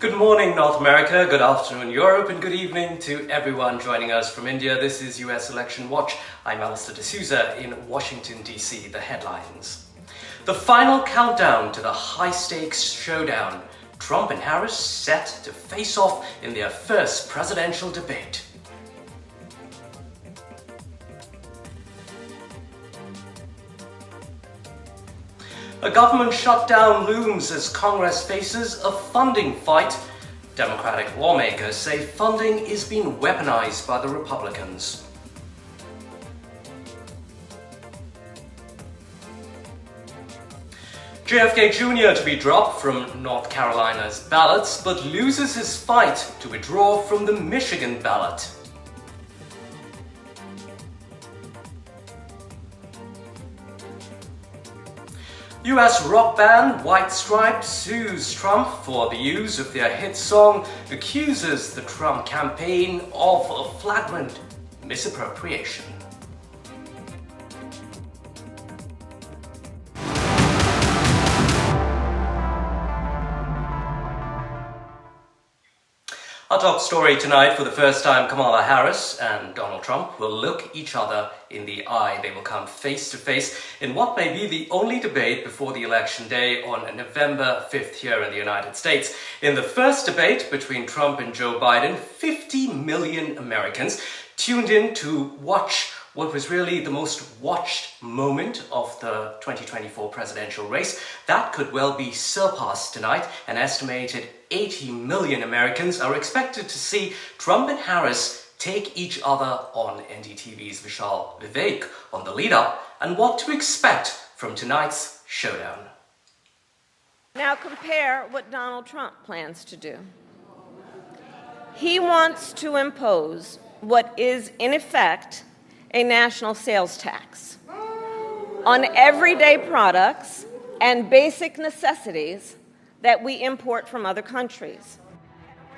Good morning, North America, good afternoon, Europe, and good evening to everyone joining us from India. This is US Election Watch. I'm Allister in Washington, D.C. The headlines. The final countdown to the high-stakes showdown. Trump and Harris set to face off in their first presidential debate. A government shutdown looms as Congress faces a funding fight. Democratic lawmakers say funding is being weaponized by the Republicans. RFK Jr. to be dropped from North Carolina's ballots, but loses his fight to withdraw from the Michigan ballot. US rock band White Stripes sues Trump for the use of their hit song, accuses the Trump campaign of a flagrant misappropriation. Our top story tonight, for the first time, Kamala Harris and Donald Trump will look each other in the eye. They will come face to face in what may be the only debate before the election day on November 5th here in the United States. In the first debate between Trump and Joe Biden, 50 million Americans tuned in to watch what was really the most watched moment of the 2024 presidential race. That could well be surpassed tonight. An estimated 80 million Americans are expected to see Trump and Harris take each other on. NDTV's Vishal Vivek on the lead-up and what to expect from tonight's showdown. Now compare what Donald Trump plans to do. He wants to impose what is, in effect, a national sales tax on everyday products and basic necessities that we import from other countries.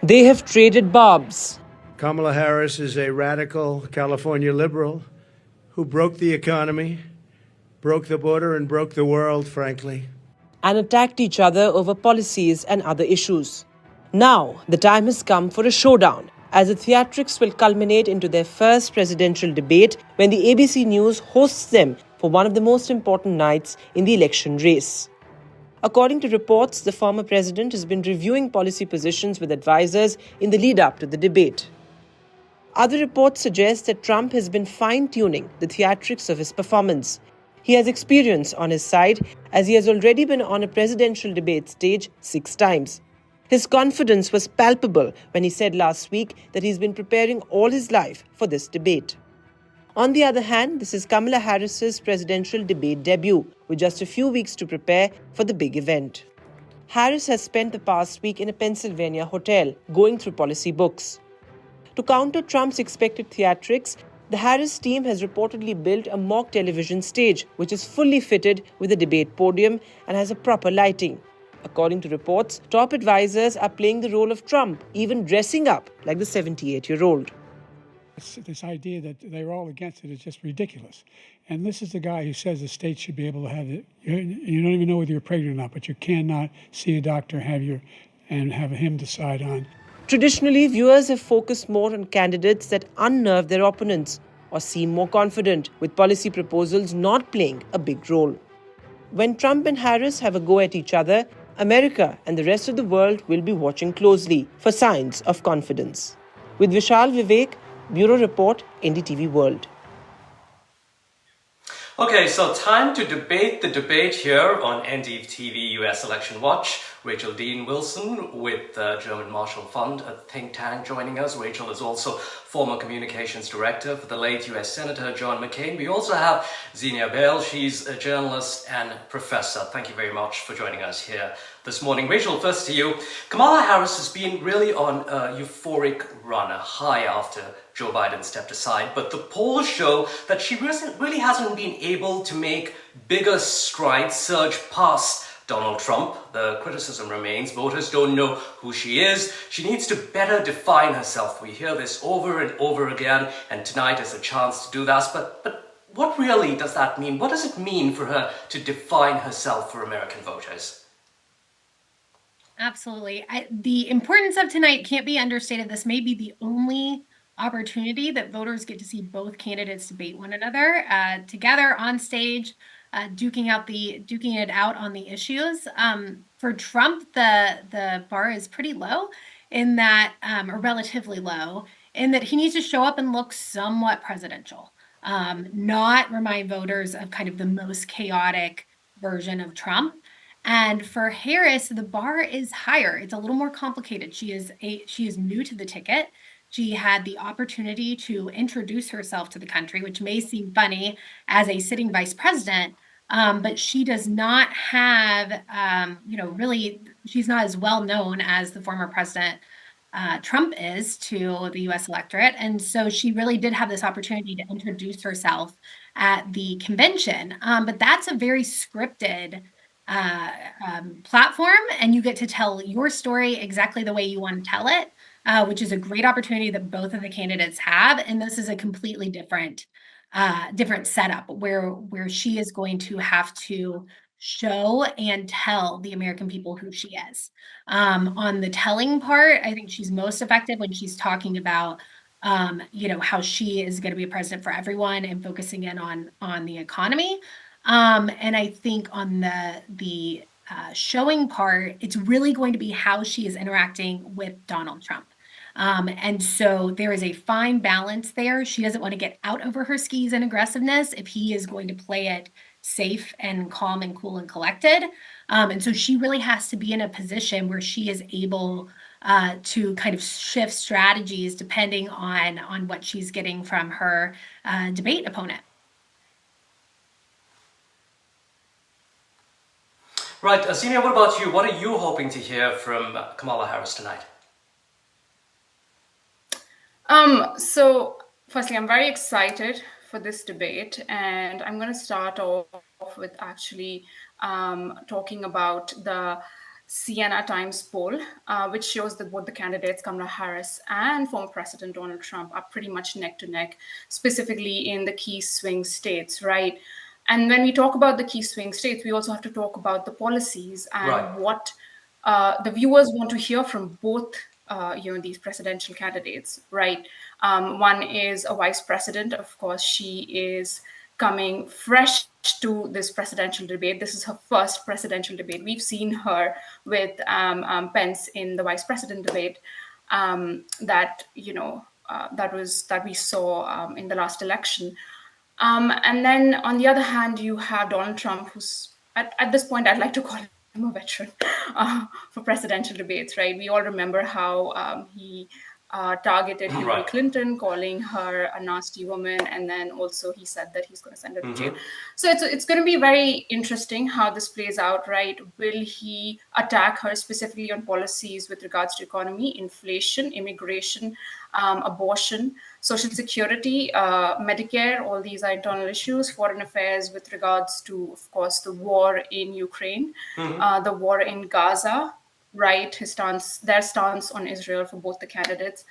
They have traded barbs. Kamala Harris is a radical California liberal who broke the economy, broke the border, and broke the world, frankly. And attacked each other over policies and other issues. Now, the time has come for a showdown, as the theatrics will culminate into their first presidential debate when the ABC News hosts them for one of the most important nights in the election race. According to reports, the former president has been reviewing policy positions with advisors in the lead-up to the debate. Other reports suggest that Trump has been fine-tuning the theatrics of his performance. He has experience on his side, as he has already been on a presidential debate stage 6 times. His confidence was palpable when he said last week that he's been preparing all his life for this debate. On the other hand, this is Kamala Harris's presidential debate debut, with just a few weeks to prepare for the big event. Harris has spent the past week in a Pennsylvania hotel, going through policy books. To counter Trump's expected theatrics, the Harris team has reportedly built a mock television stage, which is fully fitted with a debate podium and has a proper lighting. According to reports, top advisors are playing the role of Trump, even dressing up like the 78-year-old. This idea that they're all against it is just ridiculous. And this is the guy who says the state should be able to have it. You don't even know whether you're pregnant or not, but you cannot see a doctor and have him decide on. Traditionally, viewers have focused more on candidates that unnerve their opponents or seem more confident, with policy proposals not playing a big role. When Trump and Harris have a go at each other, America and the rest of the world will be watching closely for signs of confidence. With Vishal Vivek, Bureau Report, NDTV World. Okay, so time to debate the debate here on NDTV US Election Watch. Rachel Dean Wilson with the German Marshall Fund, a think tank, joining us. Rachel is also former communications director for the late US Senator John McCain. We also have Zena. She's a journalist and professor. Thank you very much for joining us here this morning. Rachel, first to you. Kamala Harris has been really on a euphoric run, a high after Joe Biden stepped aside, but the polls show that she really hasn't been able to make bigger strides, surge past Donald Trump. The criticism remains. Voters don't know who she is. She needs to better define herself. We hear this over and over again, and tonight is a chance to do that. But what really does that mean? What does it mean for her to define herself for American voters? Absolutely. The importance of tonight can't be understated. This may be the only opportunity that voters get to see both candidates debate one another together on stage, duking it out on the issues. For Trump, the bar is pretty low in that, or relatively low, in that he needs to show up and look somewhat presidential, not remind voters of kind of the most chaotic version of Trump. And for Harris, the bar is higher. It's a little more complicated. She is new to the ticket. She had the opportunity to introduce herself to the country, which may seem funny as a sitting vice president, but she does not have, really, she's not as well known as the former president Trump is to the US electorate. And so she really did have this opportunity to introduce herself at the convention. But that's a very scripted platform, and you get to tell your story exactly the way you want to tell it, which is a great opportunity that both of the candidates have. And this is a completely different setup where she is going to have to show and tell the American people who she is. On the telling part, I think she's most effective when she's talking about how she is going to be a president for everyone and focusing in on the economy. And I think on the showing part, it's really going to be how she is interacting with Donald Trump. And so there is a fine balance there. She doesn't want to get out over her skis in aggressiveness if he is going to play it safe and calm and cool and collected. And so she really has to be in a position where she is able to kind of shift strategies depending on what she's getting from her debate opponent. Right, Senia, what about you? What are you hoping to hear from Kamala Harris tonight? So firstly, I'm very excited for this debate, and I'm going to start off with actually talking about the Siena Times poll, which shows that both the candidates, Kamala Harris and former President Donald Trump, are pretty much neck to neck, specifically in the key swing states, right? And when we talk about the key swing states, we also have to talk about the policies and what the viewers want to hear from both these presidential candidates, right? One is a vice president. Of course, she is coming fresh to this presidential debate. This is her first presidential debate. We've seen her with Pence in the vice president debate that we saw in the last election. And then on the other hand, you have Donald Trump, who's at this point, I'd like to call him a veteran for presidential debates, right? We all remember how he targeted Hillary Clinton, calling her a nasty woman. And then also he said that he's going to send her to jail. So it's going to be very interesting how this plays out, right? Will he attack her specifically on policies with regards to economy, inflation, immigration, abortion, social security, Medicare? All these are internal issues. Foreign affairs with regards to, of course, the war in Ukraine, the war in Gaza, right? Their stance on Israel for both the candidates.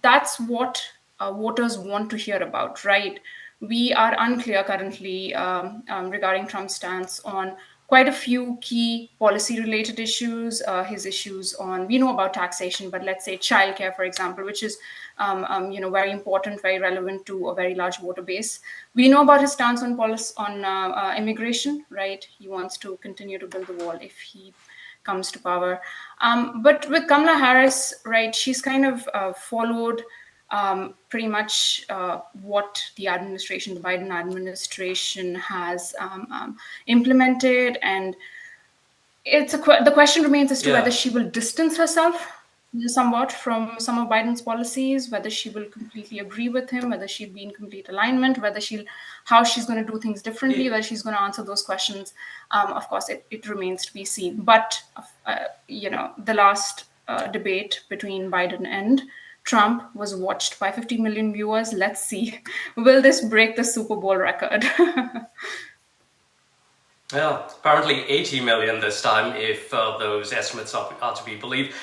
That's what voters want to hear about, right? We are unclear currently regarding Trump's stance on quite a few key policy-related issues. His issues on, we know about taxation, but let's say childcare, for example, which is very important, very relevant to a very large voter base. We know about his stance on immigration, right? He wants to continue to build the wall if he comes to power. But with Kamala Harris, right, she's kind of followed pretty much what the Biden administration has implemented. And the question remains as to whether she will distance herself somewhat from some of Biden's policies, whether she will completely agree with him, whether she'll be in complete alignment, how she's going to do things differently, whether she's going to answer those questions. Of course, it remains to be seen. But, the last debate between Biden and Trump was watched by 50 million viewers. Let's see, will this break the Super Bowl record? Well, apparently 80 million this time, if those estimates are to be believed.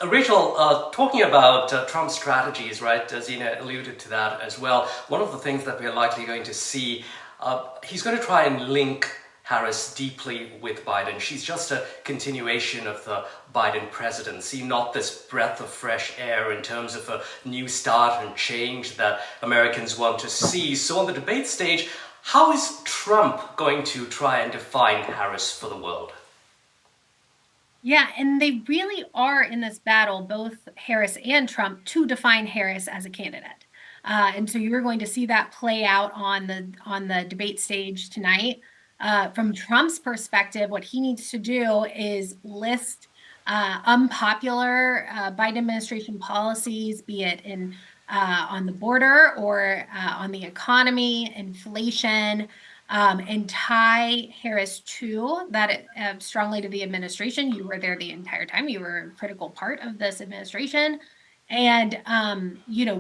Rachel, talking about Trump's strategies, right? Zena alluded to that as well. One of the things that we're likely going to see, he's going to try and link Harris deeply with Biden. She's just a continuation of the Biden presidency, not this breath of fresh air in terms of a new start and change that Americans want to see. So on the debate stage, how is Trump going to try and define Harris for the world? Yeah, and they really are in this battle, both Harris and Trump, to define Harris as a candidate. And so you're going to see that play out on the debate stage tonight. From Trump's perspective, what he needs to do is list unpopular Biden administration policies, be it in on the border or on the economy, inflation, and tie Harris to that strongly to the administration. You were there the entire time. You were a critical part of this administration. And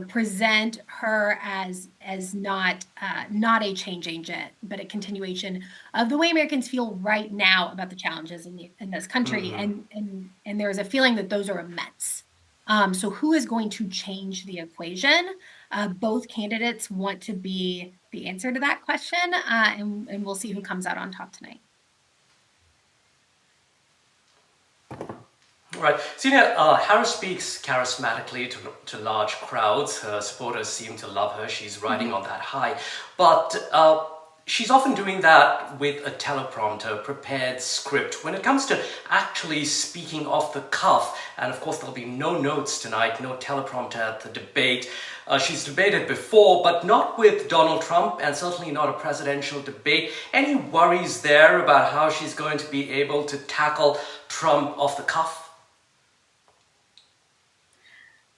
present her as not a change agent, but a continuation of the way Americans feel right now about the challenges in this country, and there is a feeling that those are immense. So who is going to change the equation? Both candidates want to be the answer to that question, and we'll see who comes out on top tonight. Right. Senia, Harris speaks charismatically to large crowds. Her supporters seem to love her. She's riding on that high. But she's often doing that with a teleprompter, prepared script. When it comes to actually speaking off the cuff, and of course there'll be no notes tonight, no teleprompter at the debate. She's debated before, but not with Donald Trump, and certainly not a presidential debate. Any worries there about how she's going to be able to tackle Trump off the cuff?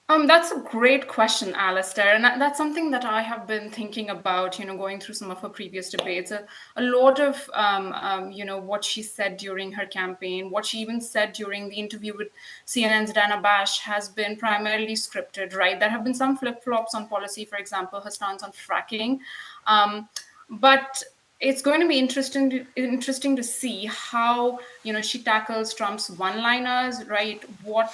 That's a great question, Allister, and that's something that I have been thinking about, going through some of her previous debates. A lot of, what she said during her campaign, what she even said during the interview with CNN's Dana Bash has been primarily scripted, right? There have been some flip-flops on policy, for example, her stance on fracking, but it's going to be interesting to see how, she tackles Trump's one-liners, right? What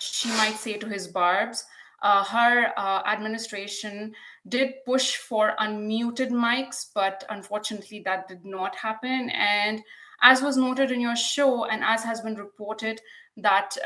she might say to his barbs. Her administration did push for unmuted mics, but unfortunately that did not happen. And as was noted in your show, and as has been reported, that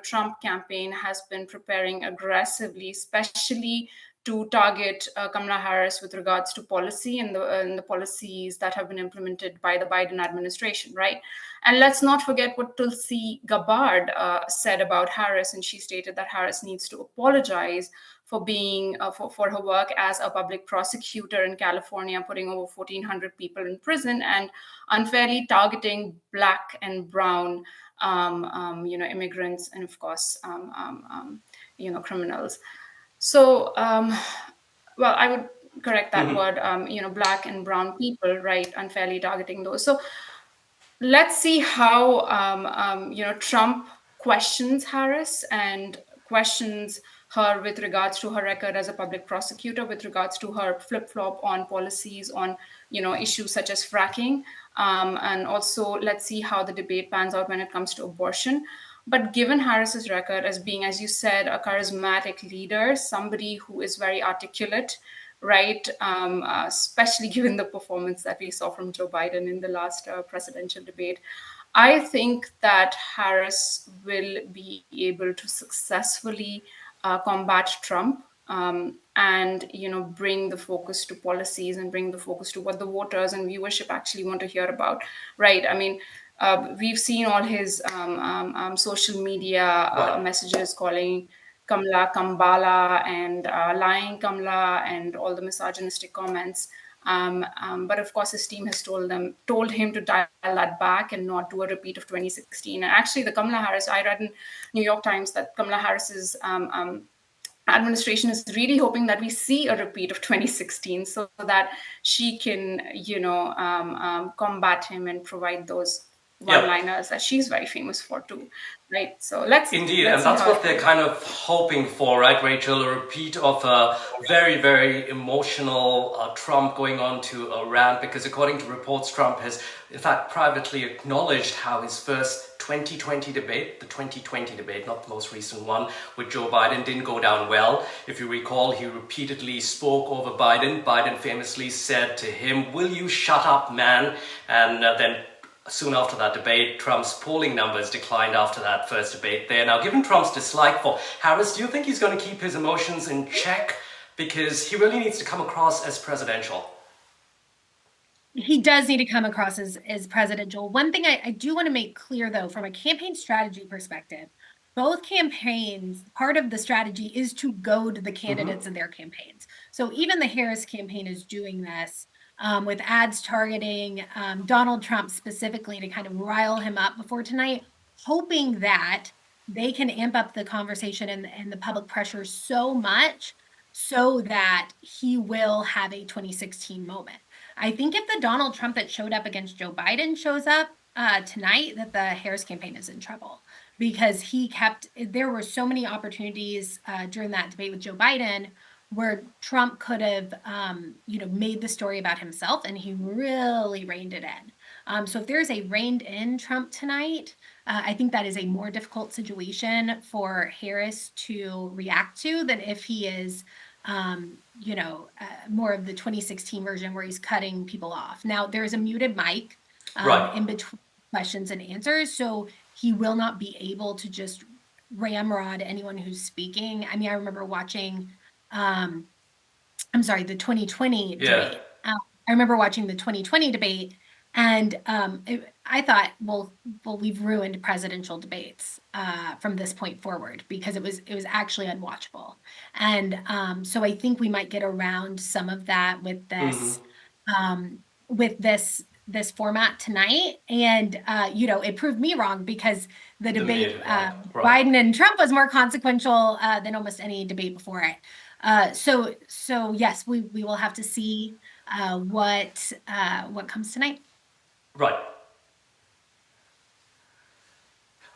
Trump campaign has been preparing aggressively, especially to target Kamala Harris with regards to policy and the policies that have been implemented by the Biden administration, right? And let's not forget what Tulsi Gabbard said about Harris, and she stated that Harris needs to apologize for being for her work as a public prosecutor in California, putting over 1,400 people in prison and unfairly targeting Black and brown, immigrants, and of course, criminals. So, well, I would correct that word, Black and brown people, right? Unfairly targeting those. So let's see how, Trump questions Harris and questions her with regards to her record as a public prosecutor, with regards to her flip-flop on policies on, issues such as fracking. And also, let's see how the debate pans out when it comes to abortion. But given Harris's record as being, as you said, a charismatic leader, somebody who is very articulate, right, especially given the performance that we saw from Joe Biden in the last presidential debate, I think that Harris will be able to successfully combat Trump and, bring the focus to policies and bring the focus to what the voters and viewership actually want to hear about, right? I mean, we've seen all his social media messages calling Kamala Kambala and lying Kamala and all the misogynistic comments. But of course, his team has told him to dial that back and not do a repeat of 2016. And actually, the Kamala Harris, I read in New York Times that Kamala Harris's administration is really hoping that we see a repeat of 2016 so that she can, combat him and provide those one-liners that she's very famous for too, right? So let's and that's what they're kind of hoping for, right, Rachel? A repeat of a very, very emotional Trump going on to a rant, because according to reports, Trump has in fact privately acknowledged how his first 2020 debate, the 2020 debate, not the most recent one, with Joe Biden didn't go down well. If you recall, he repeatedly spoke over Biden. Biden famously said to him, "Will you shut up, man?" And then soon after that debate, Trump's polling numbers declined after that first debate there. Now, given Trump's dislike for Harris, do you think he's going to keep his emotions in check? Because he really needs to come across as presidential. He does need to come across as presidential. One thing I do want to make clear, though, from a campaign strategy perspective, both campaigns, part of the strategy is to goad the candidates in their campaigns. So even the Harris campaign is doing this with ads targeting Donald Trump specifically to kind of rile him up before tonight, hoping that they can amp up the conversation and the public pressure so much so that he will have a 2016 moment. I think if the Donald Trump that showed up against Joe Biden shows up tonight, that the Harris campaign is in trouble, because there were so many opportunities during that debate with Joe Biden where Trump could have, made the story about himself, and he really reined it in. So if there's a reined in Trump tonight, I think that is a more difficult situation for Harris to react to than if he is more of the 2016 version where he's cutting people off. Now, there's a muted mic in between questions and answers, so he will not be able to just ramrod anyone who's speaking. I mean, I remember watching, the 2020 debate. I remember watching the 2020 debate, and I thought, well, we've ruined presidential debates from this point forward, because it was actually unwatchable. And so I think we might get around some of that with this this format tonight. And it proved me wrong, because the debate Biden and Trump was more consequential than almost any debate before it. So yes, we will have to see what comes tonight. Right.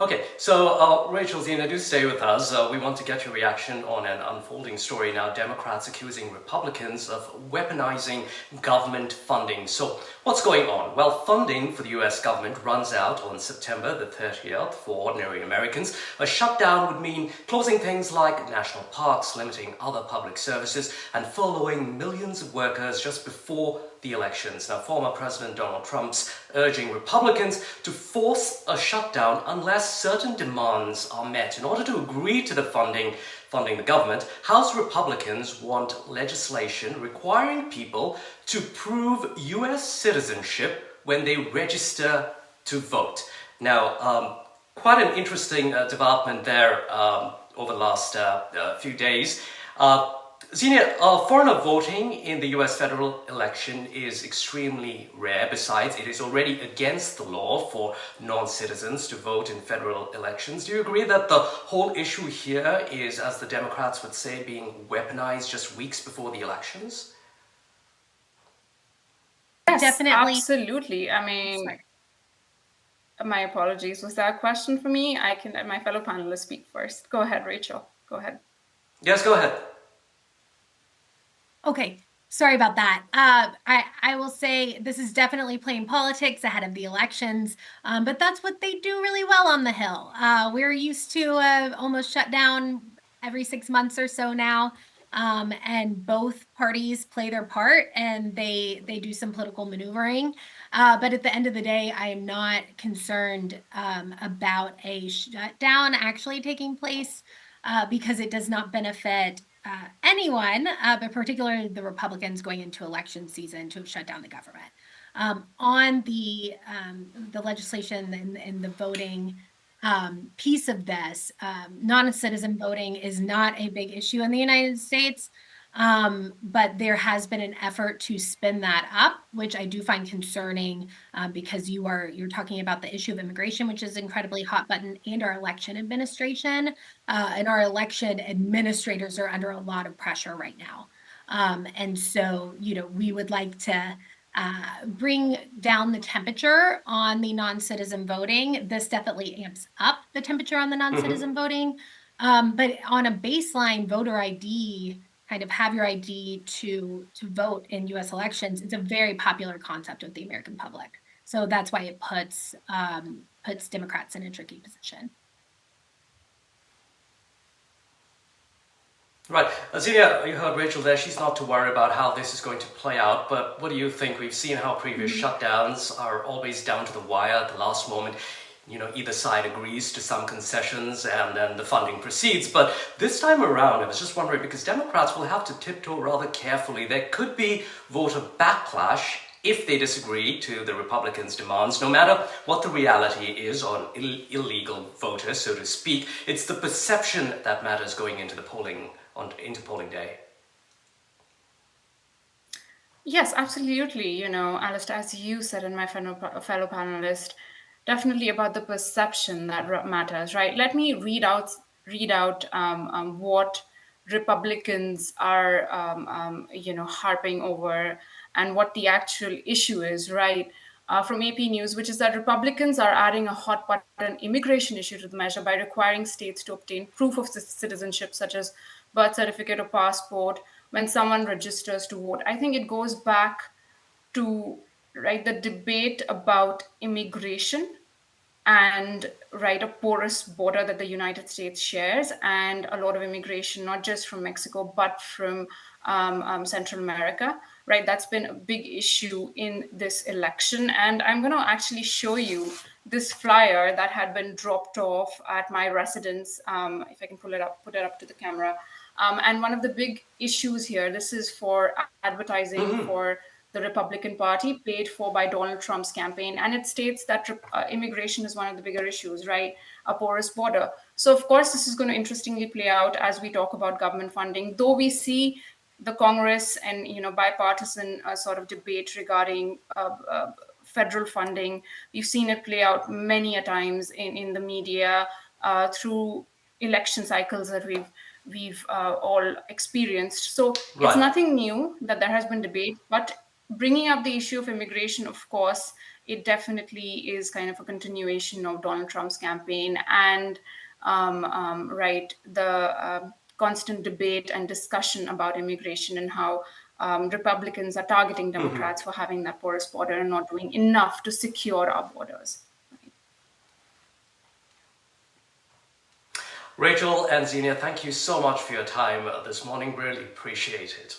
Okay, so Rachel, Zena, do stay with us. We want to get your reaction on an unfolding story now. Democrats accusing Republicans of weaponizing government funding. So what's going on? Well, funding for the US government runs out on September the 30th for ordinary Americans. A shutdown would mean closing things like national parks, limiting other public services, and furloughing millions of workers just before the elections. Now, former President Donald Trump's urging Republicans to force a shutdown unless certain demands are met. In order to agree to the funding the government, House Republicans want legislation requiring people to prove U.S. citizenship when they register to vote. Now, quite an interesting development there over the last few days. Senia, foreigner voting in the US federal election is extremely rare. Besides, it is already against the law for non-citizens to vote in federal elections. Do you agree that the whole issue here is, as the Democrats would say, being weaponized just weeks before the elections? Yes, Definitely. Absolutely. I mean, my apologies. Was that a question for me? I can let my fellow panelists speak first. Go ahead, Rachel. Go ahead. Yes, go ahead. Okay, sorry about that. I will say this is definitely playing politics ahead of the elections, but that's what they do really well on the Hill. We're used to almost shut down every 6 months or so now, and both parties play their part, and they do some political maneuvering. But at the end of the day, I am not concerned about a shutdown actually taking place because it does not benefit anyone, but particularly the Republicans going into election season to shut down the government. On the legislation and the voting piece of this, non-citizen voting is not a big issue in the United States, but there has been an effort to spin that up, which I do find concerning because you're talking about the issue of immigration, which is incredibly hot button, and our election administration, and our election administrators are under a lot of pressure right now. And so, we would like to bring down the temperature on the non-citizen voting. This definitely amps up the temperature on the non-citizen voting. But on a baseline voter ID, kind of have your ID to vote in US elections, it's a very popular concept with the American public. So that's why it puts puts Democrats in a tricky position. Right. Zena, you heard Rachel there. She's not to worry about how this is going to play out, but what do you think? We've seen how previous shutdowns are always down to the wire at the last moment. You know, either side agrees to some concessions and then the funding proceeds. But this time around, I was just wondering, because Democrats will have to tiptoe rather carefully. There could be voter backlash if they disagree to the Republicans' demands, no matter what the reality is on illegal voters, so to speak. It's the perception that matters going into the polling day. Yes, absolutely. You know, Allister, as you said, and my fellow panelist, definitely about the perception that matters, right? Let me read out what Republicans are, harping over and what the actual issue is, right? From AP News, which is that Republicans are adding a hot button immigration issue to the measure by requiring states to obtain proof of citizenship, such as birth certificate or passport, when someone registers to vote. I think it goes back to the debate about immigration and a porous border that the United States shares, and a lot of immigration, not just from Mexico, but from Central America, right? That's been a big issue in this election. And I'm going to actually show you this flyer that had been dropped off at my residence, if I can put it up to the camera. And one of the big issues here, this is for advertising for the Republican Party, paid for by Donald Trump's campaign. And it states that immigration is one of the bigger issues, right? A porous border. So, of course, this is going to interestingly play out as we talk about government funding, though we see the Congress and, bipartisan sort of debate regarding federal funding. We've seen it play out many a times in the media through election cycles that we've all experienced. So It's nothing new that there has been debate, but bringing up the issue of immigration, of course, it definitely is kind of a continuation of Donald Trump's campaign and the constant debate and discussion about immigration and how Republicans are targeting Democrats for having that porous border and not doing enough to secure our borders. Rachel and Zena, thank you so much for your time this morning. Really appreciate it.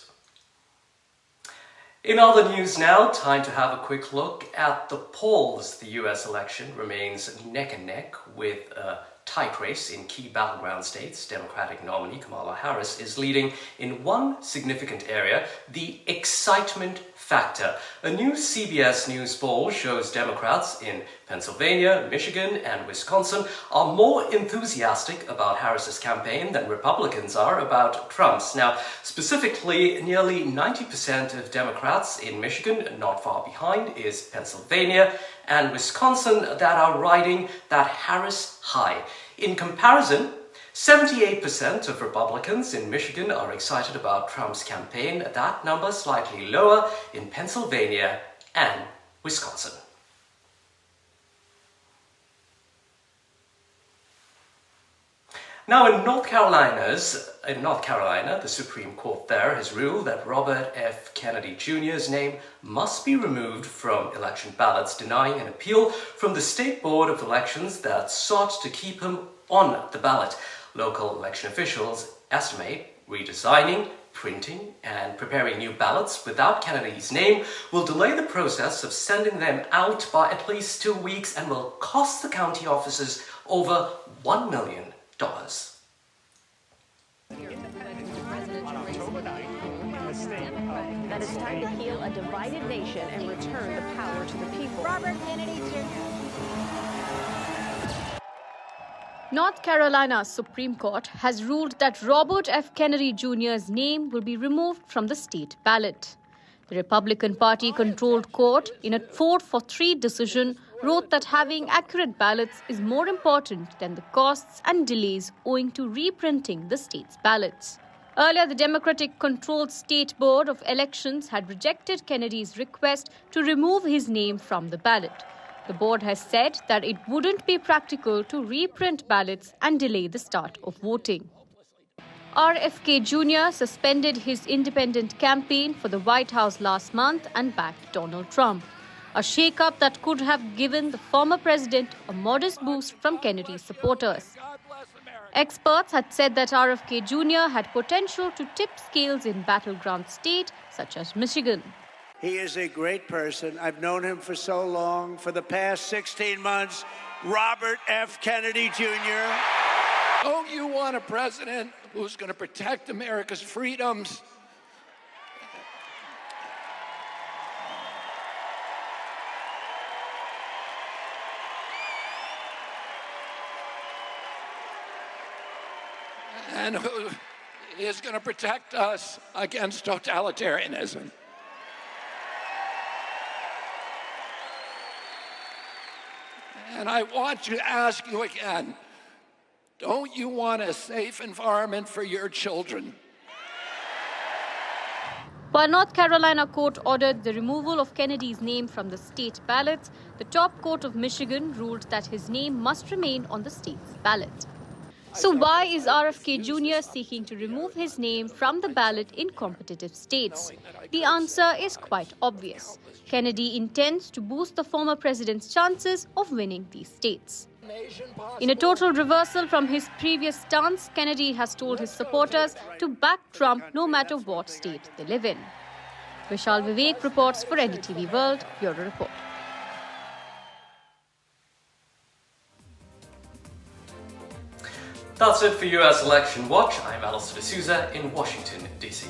In other news now, time to have a quick look at the polls. The US election remains neck and neck with a tight race in key battleground states. Democratic nominee Kamala Harris is leading in one significant area, the excitement factor. A new CBS News poll shows Democrats in Pennsylvania, Michigan, and Wisconsin are more enthusiastic about Harris's campaign than Republicans are about Trump's. Now, specifically, nearly 90% of Democrats in Michigan, not far behind, is Pennsylvania and Wisconsin, that are riding that Harris high. In comparison, 78% of Republicans in Michigan are excited about Trump's campaign. That number slightly lower in Pennsylvania and Wisconsin. Now, in North Carolina, the Supreme Court there has ruled that Robert F. Kennedy Jr.'s name must be removed from election ballots, denying an appeal from the State Board of Elections that sought to keep him on the ballot. Local election officials estimate redesigning, printing, and preparing new ballots without Kennedy's name will delay the process of sending them out by at least 2 weeks and will cost the county offices over $1 million. That it's time to heal a divided nation and return the power to the people. Robert Kennedy Jr. North Carolina's Supreme Court has ruled that Robert F. Kennedy Jr.'s name will be removed from the state ballot. The Republican Party-controlled court, in a 4-3 decision, wrote that having accurate ballots is more important than the costs and delays owing to reprinting the state's ballots. Earlier, the Democratic-controlled State Board of Elections had rejected Kennedy's request to remove his name from the ballot. The board has said that it wouldn't be practical to reprint ballots and delay the start of voting. RFK Jr. suspended his independent campaign for the White House last month and backed Donald Trump. a shake-up that could have given the former president a modest boost from Kennedy's supporters. Experts had said that RFK Jr. had potential to tip scales in battleground states such as Michigan. He is a great person. I've known him for so long. For the past 16 months, Robert F. Kennedy Jr. Don't you want a president who's going to protect America's freedoms? And who is going to protect us against totalitarianism? And I want to ask you again, don't you want a safe environment for your children? While North Carolina court ordered the removal of Kennedy's name from the state ballots, the top court of Michigan ruled that his name must remain on the state's ballot. So why is RFK Jr. seeking to remove his name from the ballot in competitive states? The answer is quite obvious. Kennedy intends to boost the former president's chances of winning these states. In a total reversal from his previous stance, Kennedy has told his supporters to back Trump no matter what state they live in. Vishal Vivek reports for NDTV World, Bureau Report. That's it for US Election Watch. I'm Allister in Washington, D.C.